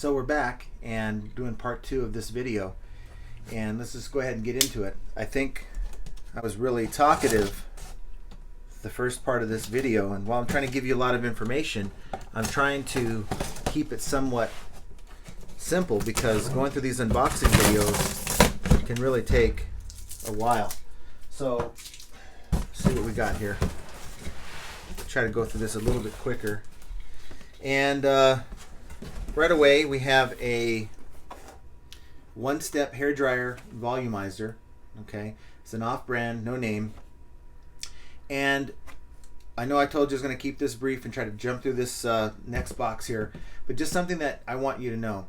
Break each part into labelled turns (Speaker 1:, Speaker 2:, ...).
Speaker 1: So we're back and doing part 2 of this video, and let's just go ahead and get into it. I think I was really talkative the first part of this video, and while I'm trying to give you a lot of information, I'm trying to keep it somewhat simple because going through these unboxing videos can really take a while. So let's see what we got here. Try to go through this a little bit quicker. And right away we have a one-step hairdryer volumizer. Okay, it's an off-brand, no name. And I know I told you I was going to keep this brief and try to jump through this next box here, but just something that I want you to know.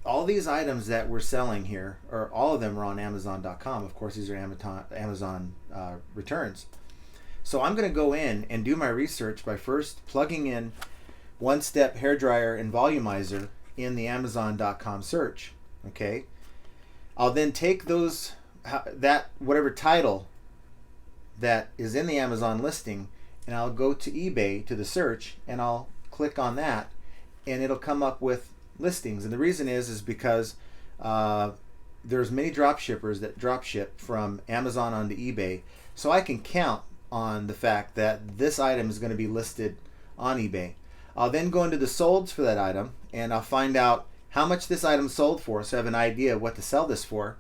Speaker 1: All these items that we're selling here, or all of them are on Amazon.com. Of course, these are Amazon returns. So I'm going to go in and do my research by first plugging in one-step hairdryer and volumizer in the Amazon.com search. Okay, I'll then take those whatever title that is in the Amazon listing, and I'll go to eBay to the search, and I'll click on that, and it'll come up with listings. And the reason is because there's many drop shippers that drop ship from Amazon onto eBay, so I can count on the fact that this item is going to be listed on eBay. I'll then go into the solds for that item, and I'll find out how much this item sold for, so I have an idea of what to sell this for.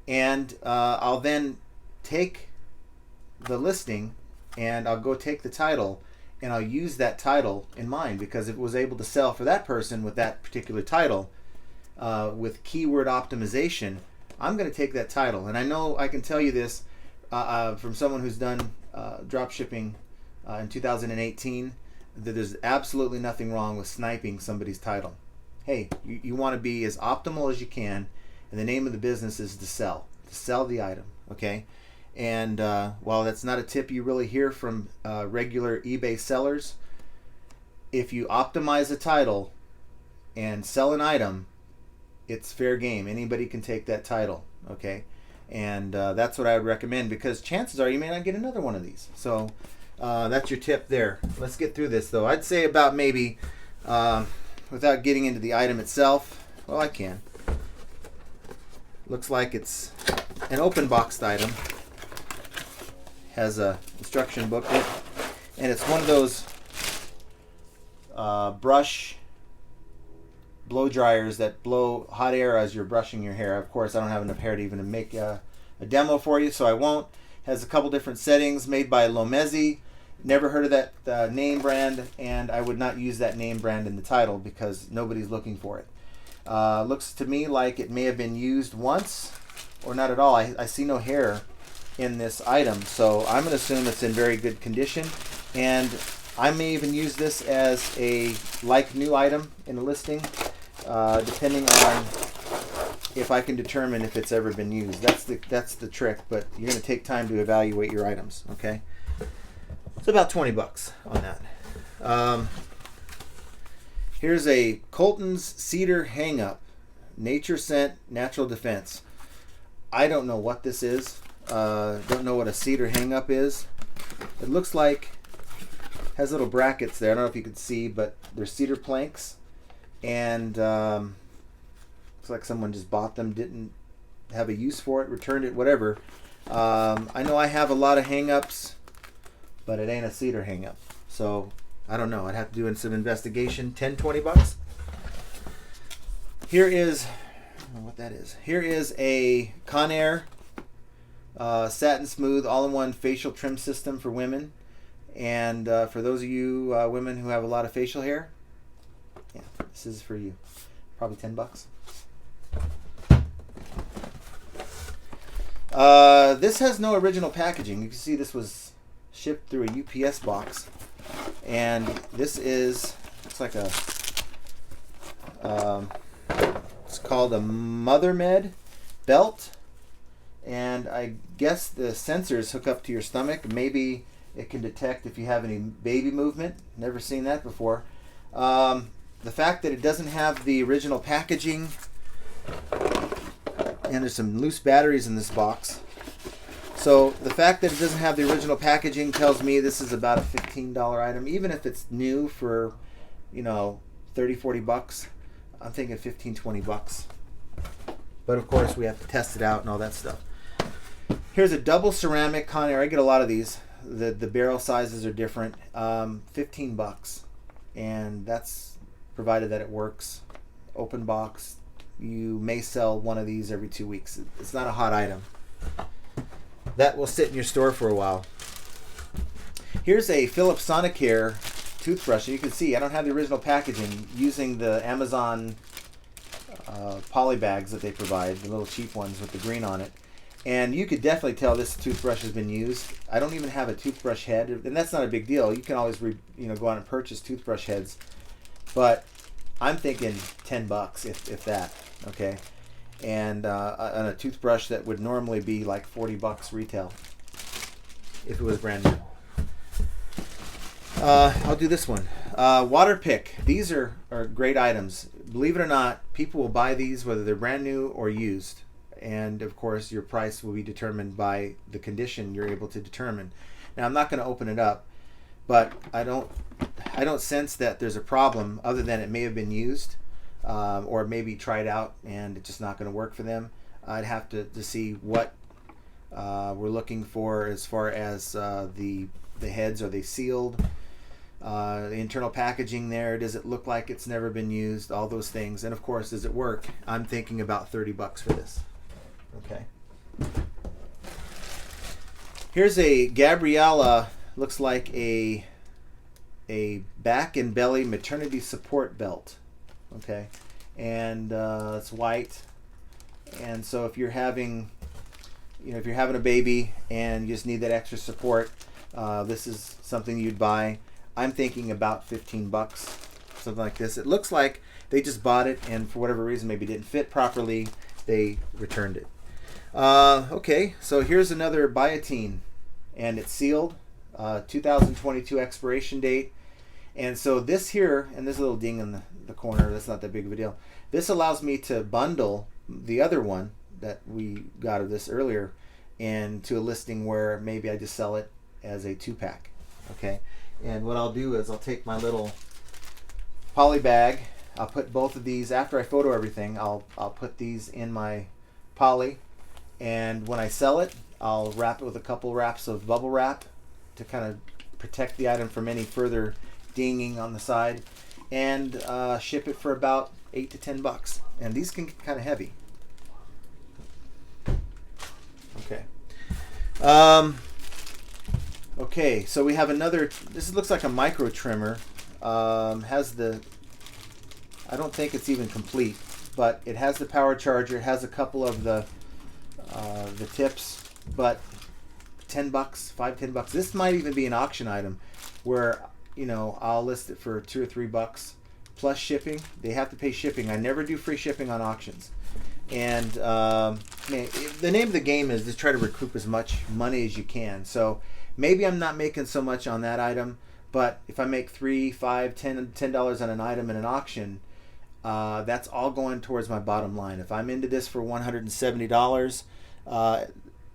Speaker 1: And I'll then take the listing and I'll go take the title, and I'll use that title in mind, because if it was able to sell for that person with that particular title with keyword optimization, I'm going to take that title. And I know I can tell you this from someone who's done drop shipping in 2018, that there's absolutely nothing wrong with sniping somebody's title. Hey, you want to be as optimal as you can, and the name of the business is to sell the item. Okay, and while that's not a tip you really hear from regular eBay sellers, if you optimize a title and sell an item, it's fair game. Anybody can take that title. Okay, and that's what I would recommend, because chances are you may not get another one of these. So that's your tip there. Let's get through this though. I'd say about maybe without getting into the item itself, well, I can. Looks like it's an open boxed item. Has a instruction booklet, and it's one of those brush blow dryers that blow hot air as you're brushing your hair. Of course, I don't have enough hair to even make a demo for you, so I won't. Has a couple different settings, made by Lomezi. Never heard of that name brand, and I would not use that name brand in the title because nobody's looking for it. Looks to me like it may have been used once or not at all. I see no hair in this item, so I'm going to assume it's in very good condition, and I may even use this as a like new item in a listing, depending on if I can determine if it's ever been used. That's the trick, but you're going to take time to evaluate your items. Okay, it's about 20 bucks on that. Here's a Colton's Cedar Hang-Up Nature Scent Natural Defense. I don't know what this is. Don't know what a cedar hang-up is. It looks like has little brackets there. I don't know if you can see, but they're cedar planks, and looks like someone just bought them, didn't have a use for it, returned it, whatever. I know I have a lot of hang-ups, but it ain't a cedar hang-up, so I don't know. I'd have to do some investigation. 20 bucks. Here is, I don't know what that is. Here is a Conair satin smooth all-in-one facial trim system for women, and for those of you women who have a lot of facial hair, yeah, this is for you. Probably 10 bucks. This has no original packaging. You can see this was shipped through a UPS box, and this is, looks like a it's called a MotherMed belt, and I guess the sensors hook up to your stomach. Maybe it can detect if you have any baby movement. Never seen that before. The fact that it doesn't have the original packaging, and there's some loose batteries in this box. So the fact that it doesn't have the original packaging tells me this is about a $15 item, even if it's new for, you know, 30-40 bucks. I'm thinking 15, 20 bucks. But of course we have to test it out and all that stuff. Here's a double ceramic Conair. I get a lot of these. The barrel sizes are different. 15 bucks. And that's provided that it works. Open box. You may sell one of these every 2 weeks. It's not a hot item. That will sit in your store for a while. Here's a Philips Sonicare toothbrush. You can see I don't have the original packaging, using the Amazon poly bags that they provide, the little cheap ones with the green on it. And you could definitely tell this toothbrush has been used. I don't even have a toothbrush head, and that's not a big deal. You can always go out and purchase toothbrush heads, but I'm thinking 10 bucks if that. Okay, and on a toothbrush that would normally be like 40 bucks retail if it was brand new. I'll do this one. Water pick. These are great items. Believe it or not, people will buy these whether they're brand new or used. And of course, your price will be determined by the condition you're able to determine. Now, I'm not going to open it up, but I don't sense that there's a problem other than it may have been used, or maybe tried out and it's just not going to work for them. I'd have to see what we're looking for as far as the heads. Are they sealed? The internal packaging there, does it look like it's never been used? All those things. And of course, does it work? I'm thinking about 30 bucks for this. Okay. Here's a Gabriella, looks like a back and belly maternity support belt. Okay. And it's white. And so if you're having a baby and you just need that extra support, this is something you'd buy. I'm thinking about 15 bucks, something like this. It looks like they just bought it and for whatever reason maybe didn't fit properly, they returned it. Okay, so here's another Biotine, and it's sealed, 2022 expiration date. And so this here, and there's a little ding in the corner, that's not that big of a deal. This allows me to bundle the other one that we got of this earlier into a listing where maybe I just sell it as a 2-pack. Okay. And what I'll do is I'll take my little poly bag. I'll put both of these, after I photo everything, I'll put these in my poly. And when I sell it, I'll wrap it with a couple wraps of bubble wrap to kind of protect the item from any further dinging on the side. And ship it for about 8 to 10 bucks. And these can get kind of heavy. Okay. Okay, so we have another, this looks like a micro trimmer. Has the, I don't think it's even complete, but it has the power charger. It has a couple of the tips, but 10 bucks, 5-10 bucks. This might even be an auction item where, I'll list it for 2 or 3 bucks plus shipping. They have to pay shipping. I never do free shipping on auctions. And the name of the game is to try to recoup as much money as you can. So maybe I'm not making so much on that item, but if I make $3, $5, $10 on an item in an auction, that's all going towards my bottom line. If I'm into this for $170,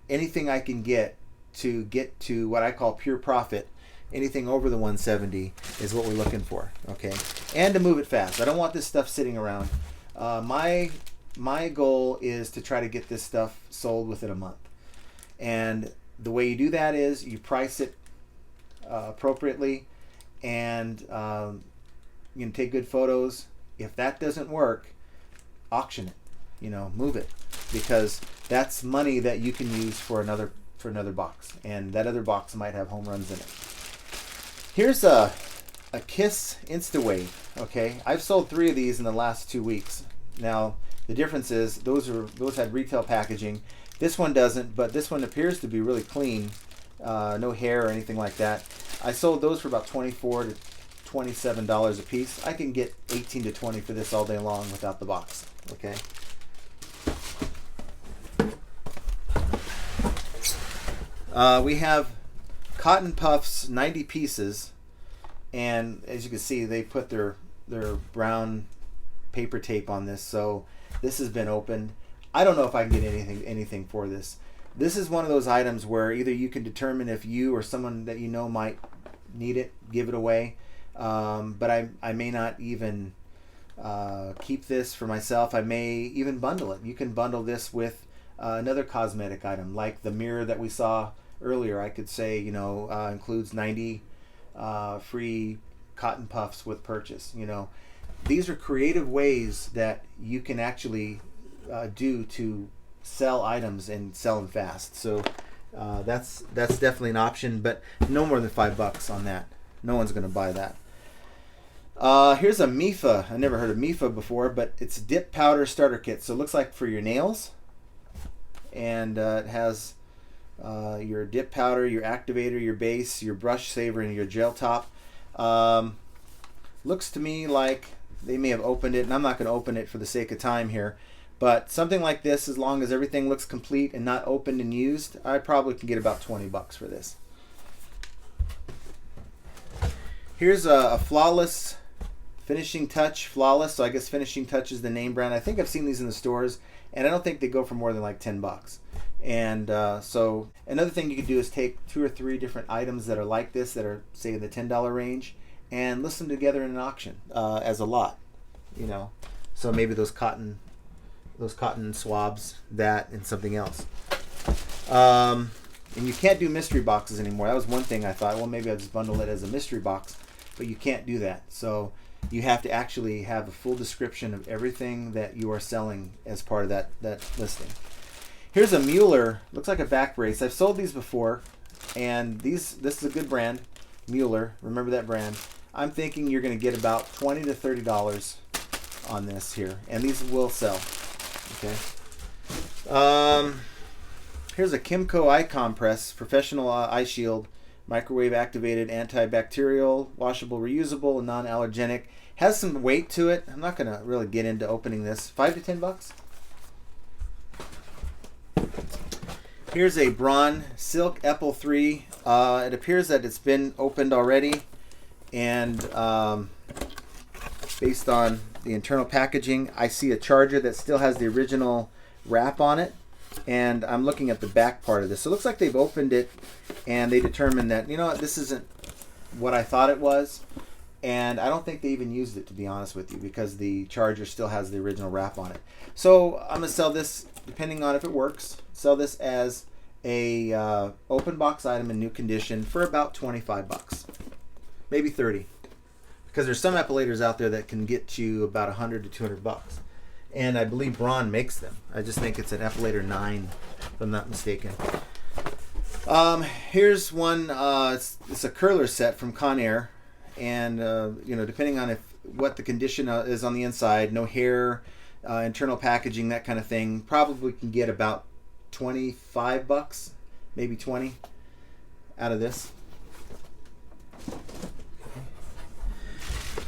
Speaker 1: anything I can get to what I call pure profit, anything over the 170 is what we're looking for. Okay, and to move it fast. I don't want this stuff sitting around. My goal is to try to get this stuff sold within a month, and the way you do that is you price it appropriately, and you can take good photos. If that doesn't work, auction it. Move it, because that's money that you can use for another box, and that other box might have home runs in it. Here's a Kiss InstaWave. Okay, I've sold 3 of these in the last 2 weeks. Now the difference is those had retail packaging. This one doesn't, but this one appears to be really clean. No hair or anything like that. I sold those for about $24 to $27 a piece. I can get 18 to 20 for this all day long without the box. Okay. We have Cotton Puffs, 90 pieces, and as you can see, they put their brown paper tape on this, so this has been opened. I don't know if I can get anything for this. This is one of those items where either you can determine if you or someone that you know might need it, give it away, but I may not even keep this for myself. I may even bundle it. You can bundle this with another cosmetic item, like the mirror that we saw earlier. I could say, you know, includes 90 free cotton puffs with purchase. You know, these are creative ways that you can actually do to sell items and sell them fast. So that's definitely an option, but no more than $5 on that. No one's going to buy that. Here's a MIFA. I never heard of MIFA before, but it's dip powder starter kit. So it looks like for your nails, and it has your dip powder, your activator, your base, your brush saver, and your gel top. Looks to me like they may have opened it, and I'm not going to open it for the sake of time here, but something like this, as long as everything looks complete and not opened and used, I probably can get about $20 for this. Here's a Flawless Finishing Touch Flawless. So I guess Finishing Touch is the name brand. I think I've seen these in the stores, and I don't think they go for more than like $10. And so another thing you could do is take 2 or 3 different items that are like this, that are say in the $10 range, and list them together in an auction as a lot. You know, so maybe those cotton swabs, that, and something else. And you can't do mystery boxes anymore. That was one thing I thought, well, maybe I'll just bundle it as a mystery box, but you can't do that. So you have to actually have a full description of everything that you are selling as part of that listing. Here's a Mueller, looks like a back brace. I've sold these before, and this is a good brand, Mueller. Remember that brand. I'm thinking you're going to get about $20 to $30 on this here, and these will sell. Okay. Here's a Kimco eye compress, professional eye shield, microwave activated, antibacterial, washable, reusable, and non-allergenic. Has some weight to it. I'm not going to really get into opening this. $5 to $10. Here's a Braun Silk Epple 3. It appears that it's been opened already, and based on the internal packaging, I see a charger that still has the original wrap on it, and I'm looking at the back part of this. So it looks like they've opened it, and they determined that, you know what, this isn't what I thought it was, and I don't think they even used it, to be honest with you, because the charger still has the original wrap on it. So I'm going to sell this, depending on if it works, sell this as a open box item in new condition for about $25, maybe $30, because there's some epaulators out there that can get you about $100 to $200, and I believe Braun makes them. I just think it's an Epaulator 9, if I'm not mistaken. Here's one. It's a curler set from Conair, and you know, depending on what the condition is on the inside, no hair, internal packaging, that kind of thing, probably can get about $25, maybe 20 out of this.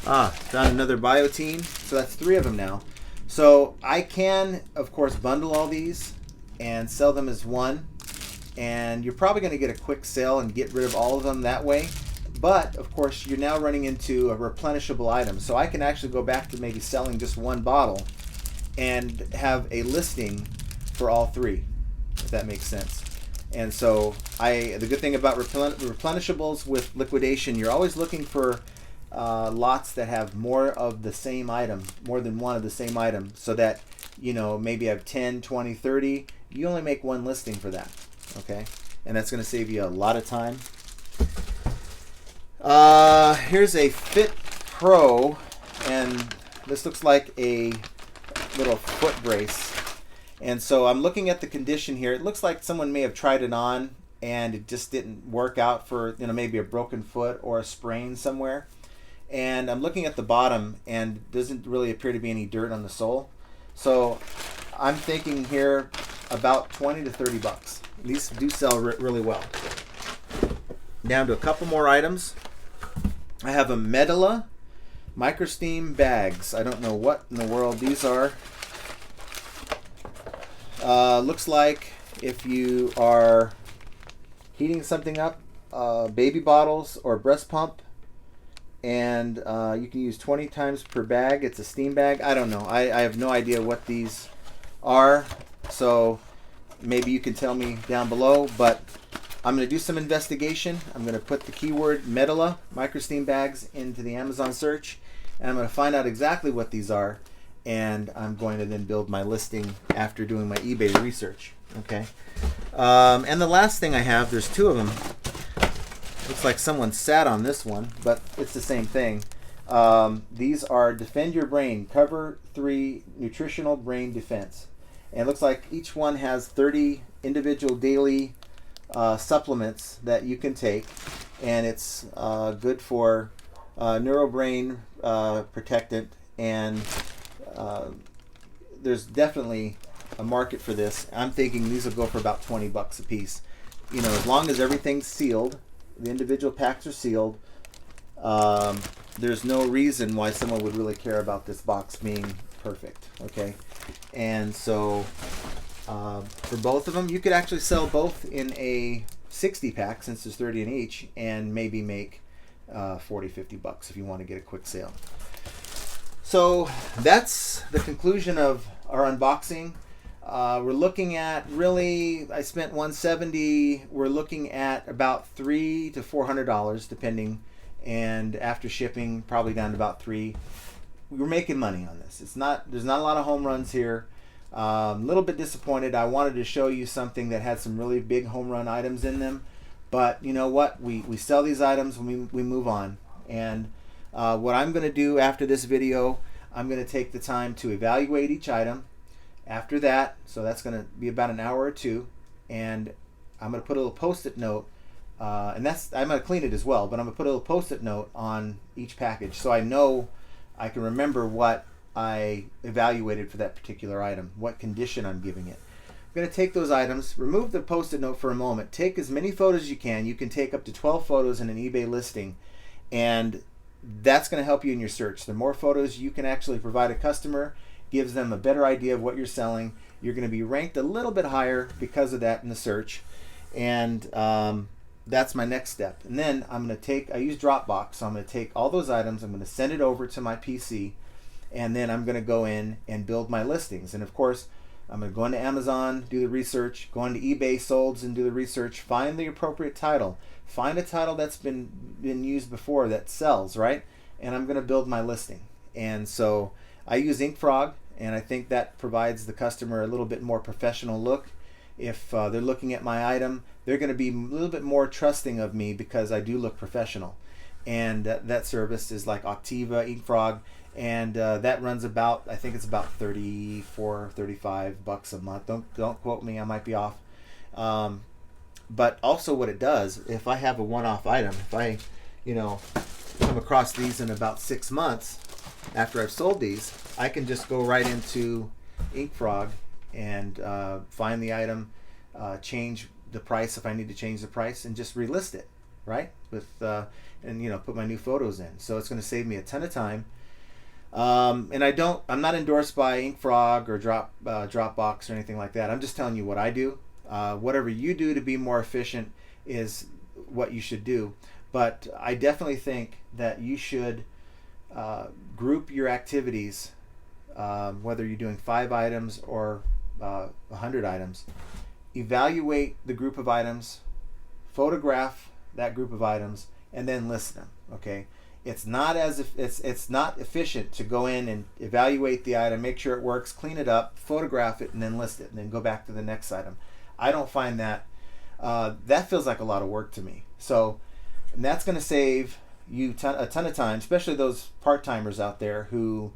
Speaker 1: Found another Biotine. So that's 3 of them now. So I can, of course, bundle all these and sell them as one, and you're probably going to get a quick sale and get rid of all of them that way. But of course, you're now running into a replenishable item. So I can actually go back to maybe selling just one bottle and have a listing for all 3, if that makes sense. And so the good thing about replenishables with liquidation, you're always looking for lots that have more of the same item, more than one of the same item, so that, you know, maybe I have 10, 20, 30, you only make one listing for that. Okay, and that's going to save you a lot of time. Here's a Fit Pro, and this looks like a little foot brace. And so I'm looking at the condition here. It looks like someone may have tried it on and it just didn't work out for, you know, maybe a broken foot or a sprain somewhere. And I'm looking at the bottom, and doesn't really appear to be any dirt on the sole. So I'm thinking here about $20 to $30. These do sell really well. Down to a couple more items. I have a Medela microsteam bags. I don't know what in the world these are. Looks like if you are heating something up, baby bottles or breast pump, and you can use 20 times per bag. It's a steam bag. I don't know. I have no idea what these are, so maybe you can tell me down below, but I'm going to do some investigation. I'm going to put the keyword Medela microsteam bags into the Amazon search, and I'm going to find out exactly what these are, and I'm going to then build my listing after doing my eBay research. Okay. And the last thing I have, there's two of them. Looks like someone sat on this one, but it's the same thing. These are Defend Your Brain, Cover 3 Nutritional Brain Defense. And it looks like each one has 30 individual daily supplements that you can take. And it's good for neurobrain protectant. And there's definitely a market for this. I'm thinking these will go for about 20 bucks a piece. You know, as long as everything's sealed, the individual packs are sealed, there's no reason why someone would really care about this box being perfect. Okay, and so for both of them, you could actually sell both in a 60 pack, since there's 30 in each, and maybe make 40-50 bucks if you want to get a quick sale. So that's the conclusion of our unboxing. We're looking at, really, I spent $170. We're looking at about $300 to $400 depending, and after shipping probably down to about $3. We're making money on this. There's not a lot of home runs here. A little bit disappointed. I wanted to show you something that had some really big home run items in them, but you know what? We sell these items when we move on. And what I'm going to do after this video, I'm going to take the time to evaluate each item. After that, so that's going to be about an hour or two, and I'm going to put a little post-it note, and I'm going to clean it as well, but I'm going to put a little post-it note on each package so I know, I can remember what I evaluated for that particular item, what condition I'm giving it. I'm going to take those items, remove the post-it note for a moment, take as many photos as you can. You can take up to 12 photos in an eBay listing, and that's going to help you in your search. The more photos you can actually provide a customer, gives them a better idea of what you're selling. You're going to be ranked a little bit higher because of that in the search, and that's my next step. And then I'm going to take, I use Dropbox, so I'm going to take all those items, I'm going to send it over to my PC, and then I'm going to go in and build my listings. And of course, I'm going to go into Amazon, do the research, go into eBay Solds and do the research, find the appropriate title, find a title that's been used before that sells, right? And I'm going to build my listing. And so I use InkFrog, and I think that provides the customer a little bit more professional look. If they're looking at my item, they're going to be a little bit more trusting of me because I do look professional. And that service is like Octiva, InkFrog, and that runs about, I think it's about 34, 35 bucks a month. Don't quote me, I might be off. But also what it does, if I have a one-off item, if I, come across these in about 6 months after I've sold these, I can just go right into InkFrog and find the item, change the price if I need to change the price, and just relist it, right? With and put my new photos in. So it's going to save me a ton of time. And I'm not endorsed by InkFrog or Dropbox or anything like that. I'm just telling you what I do. Whatever you do to be more efficient is what you should do. But I definitely think that you should group your activities, whether you're doing 5 items or 100 items. Evaluate the group of items, photograph that group of items, and then list them. Okay, it's not efficient to go in and evaluate the item, make sure it works, clean it up, photograph it, and then list it, and then go back to the next item. I don't find that that feels like a lot of work to me. So, and that's going to save you a ton of time, especially those part-timers out there who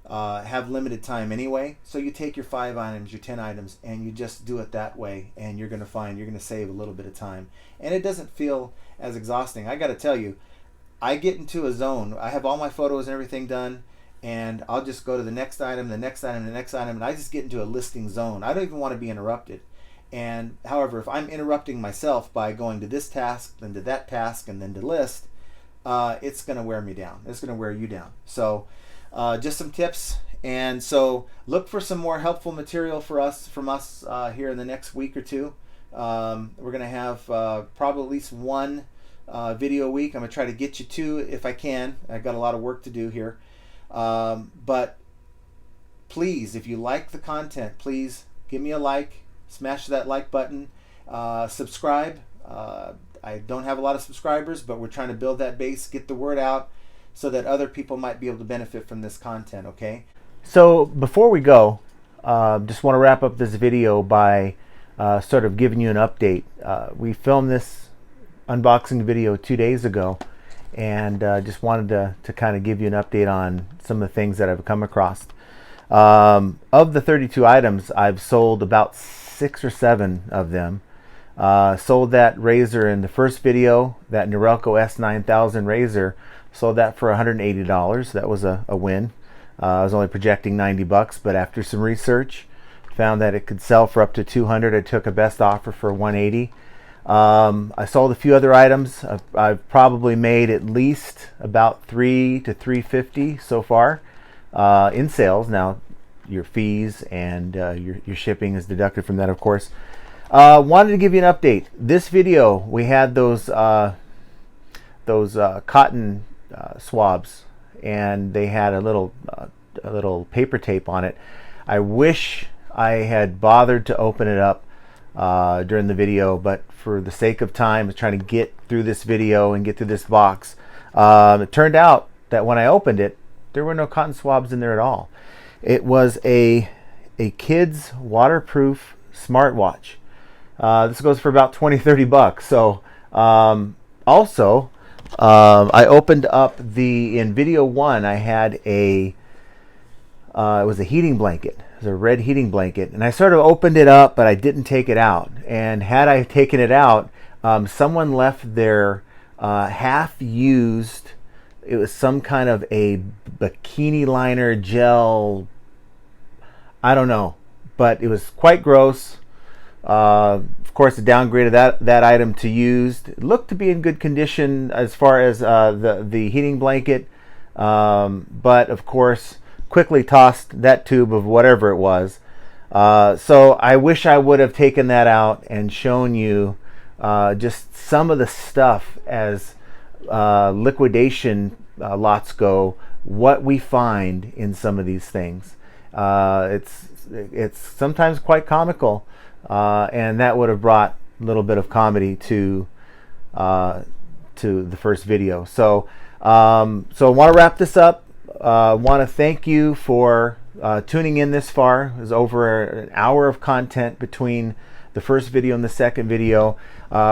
Speaker 1: have limited time anyway. So you take your 5 items, your 10 items, and you just do it that way, and you're going to find you're going to save a little bit of time, and it doesn't feel as exhausting. I got to tell you, I get into a zone. I have all my photos and everything done, and I'll just go to the next item, the next item, the next item, and I just get into a listing zone. I don't even want to be interrupted. And however, if I'm interrupting myself by going to this task, then to that task, and then to list, it's going to wear me down. It's going to wear you down. So just some tips. And so look for some more helpful material from us here in the next week or two. We're going to have probably at least 1 video a week. I'm going to try to get you 2 if I can. I've got a lot of work to do here. But please, if you like the content, please give me a like. Smash that like button. Subscribe. I don't have a lot of subscribers, but we're trying to build that base, get the word out, so that other people might be able to benefit from this content, okay? So before we go, just want to wrap up this video by sort of giving you an update. We filmed this unboxing video 2 days ago, and just wanted to kind of give you an update on some of the things that I've come across. Of the 32 items, I've sold about 6 or 7 of them. Sold that razor in the first video, that Norelco S9000 razor, sold that for $180. That was a win. I was only projecting 90 bucks, but after some research, found that it could sell for up to 200. I took a best offer for 180. I sold a few other items. I've probably made at least about $300 to $350 so far in sales. Now, your fees and your shipping is deducted from that, of course. Wanted to give you an update. This video, we had those cotton swabs, and they had a little paper tape on it. I wish I had bothered to open it up during the video, but for the sake of time, I was trying to get through this video and get through this box. It turned out that when I opened it, there were no cotton swabs in there at all. It was a kid's waterproof smartwatch. This goes for about 20-30 bucks. So also, I opened up in video 1. I had it was a heating blanket. It was a red heating blanket, and I sort of opened it up, but I didn't take it out. And had I taken it out, someone left their half-used. It was some kind of a bikini liner gel. I don't know, but it was quite gross. Of course, I downgraded that item to used. It looked to be in good condition as far as the heating blanket, but of course, quickly tossed that tube of whatever it was. So I wish I would have taken that out and shown you just some of the stuff as liquidation lots go, what we find in some of these things. It's sometimes quite comical. And that would have brought a little bit of comedy to the first video. So I want to wrap this up. Want to thank you for tuning in this far. It was over an hour of content between the first video and the second video.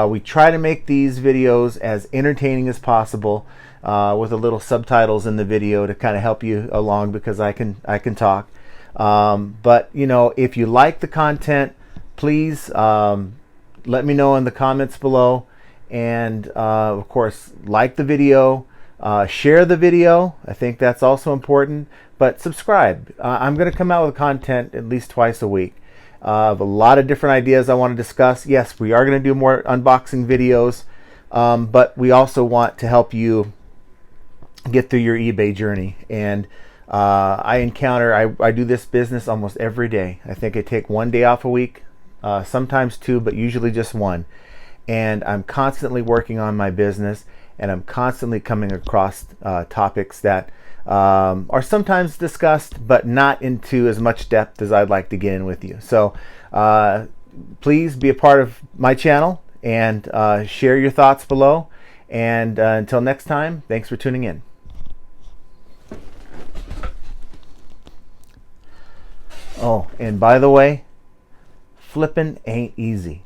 Speaker 1: We try to make these videos as entertaining as possible, with a little subtitles in the video to kind of help you along, because I can talk. But you know, if you like the content, please let me know in the comments below, and of course, like the video, share the video. I think that's also important. But subscribe. I'm going to come out with content at least twice a week. I have a lot of different ideas I want to discuss. Yes, we are going to do more unboxing videos, but we also want to help you get through your eBay journey. And I do this business almost every day. I think I take one day off a week. Sometimes 2, but usually just 1. And I'm constantly working on my business, and I'm constantly coming across topics that are sometimes discussed, but not into as much depth as I'd like to get in with you. So please be a part of my channel and share your thoughts below. And until next time, thanks for tuning in. Oh, and by the way, flipping ain't easy.